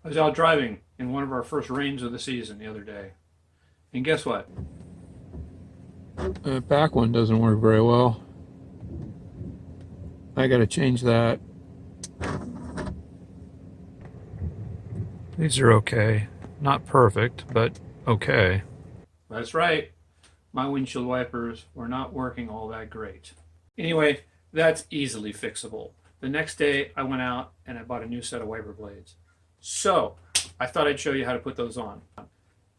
I was out driving in one of our first rains of the season the other day. And guess what? The back one doesn't work very well. I gotta change that. These are okay. Not perfect, but okay. That's right. My windshield wipers were not working all that great. Anyway, that's easily fixable. The next day I went out and I bought a new set of wiper blades. So I thought I'd show you how to put those on.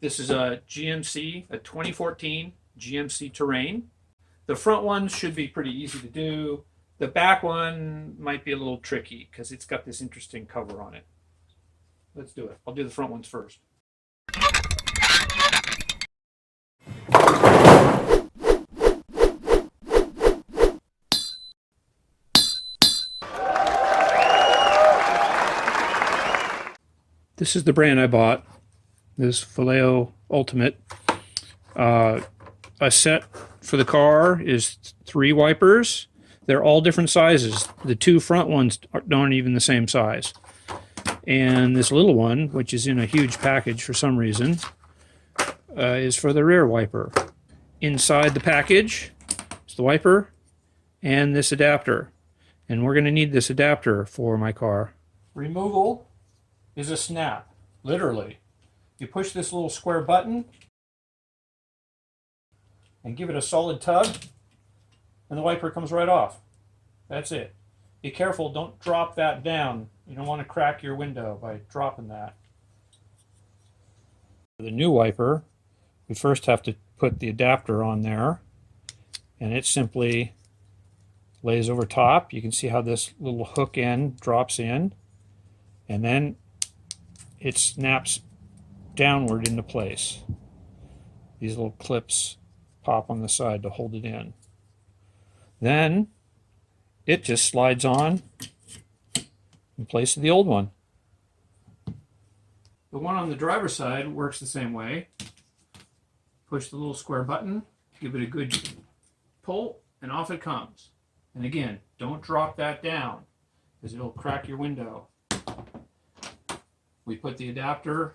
This is a GMC, a 2014 GMC Terrain. The front one should be pretty easy to do. The back one might be a little tricky because it's got this interesting cover on it. Let's do it. I'll do the front ones first. This is the brand I bought, this Vallejo Ultimate. A set for the car is 3 wipers. They're all different sizes. The 2 front ones aren't even the same size. And this little one, which is in a huge package for some reason, is for the rear wiper. Inside the package is the wiper and this adapter. And we're going to need this adapter for my car. Removal is a snap, literally. You push this little square button and give it a solid tug, and the wiper comes right off. That's it. Be careful, don't drop that down. You don't want to crack your window by dropping that. For the new wiper, we first have to put the adapter on there, and it simply lays over top. You can see how this little hook end drops in, and then it snaps downward into place. These little clips pop on the side to hold it in. Then it just slides on in place of the old one. The one on the driver's side works the same way. Push the little square button, give it a good pull, and off it comes. And again, don't drop that down because it'll crack your window. We put the adapter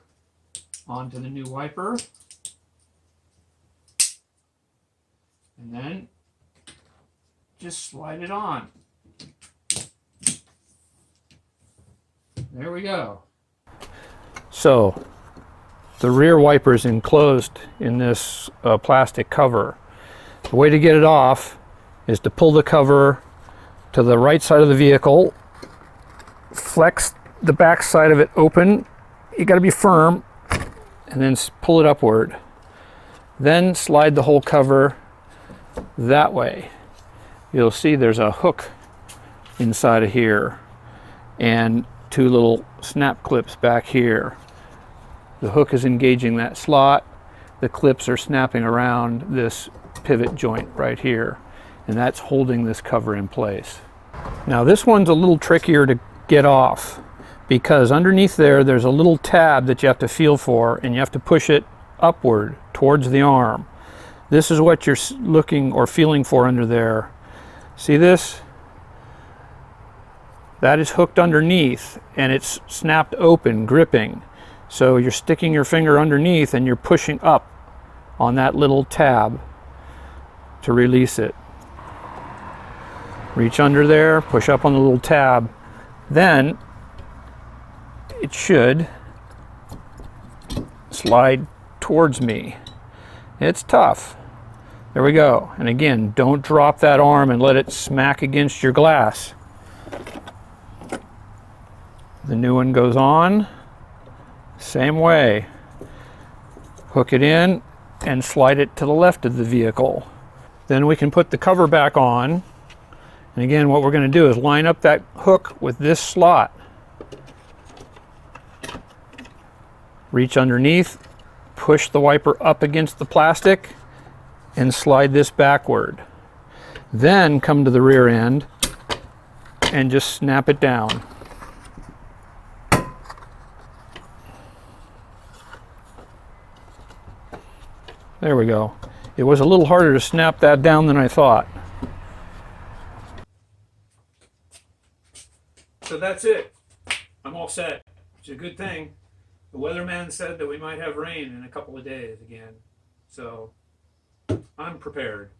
onto the new wiper, and then just slide it on. There we go. So the rear wiper is enclosed in this plastic cover. The way to get it off is to pull the cover to the right side of the vehicle, flex the back side of it open. You got to be firm, and then pull it upward. Then slide the whole cover that way. You'll see there's a hook inside of here and 2 little snap clips back here. The hook is engaging that slot. The clips are snapping around this pivot joint right here, and that's holding this cover in place. Now this one's a little trickier to get off, because underneath there's a little tab that you have to feel for, and you have to push it upward towards the arm. This is what you're looking or feeling for under there. See this? That is hooked underneath, and it's snapped open, gripping. So you're sticking your finger underneath and you're pushing up on that little tab to release it. Reach under there, push up on the little tab. Then it should slide towards me. It's tough. There we go. And again, don't drop that arm and let it smack against your glass. The new one goes on, same way. Hook it in and slide it to the left of the vehicle. Then we can put the cover back on. And again, what we're going to do is line up that hook with this slot. Reach underneath, push the wiper up against the plastic, and slide this backward. Then come to the rear end and just snap it down. There we go. It was a little harder to snap that down than I thought. So that's it. I'm all set. It's a good thing. The weatherman said that we might have rain in a couple of days again. So I'm prepared.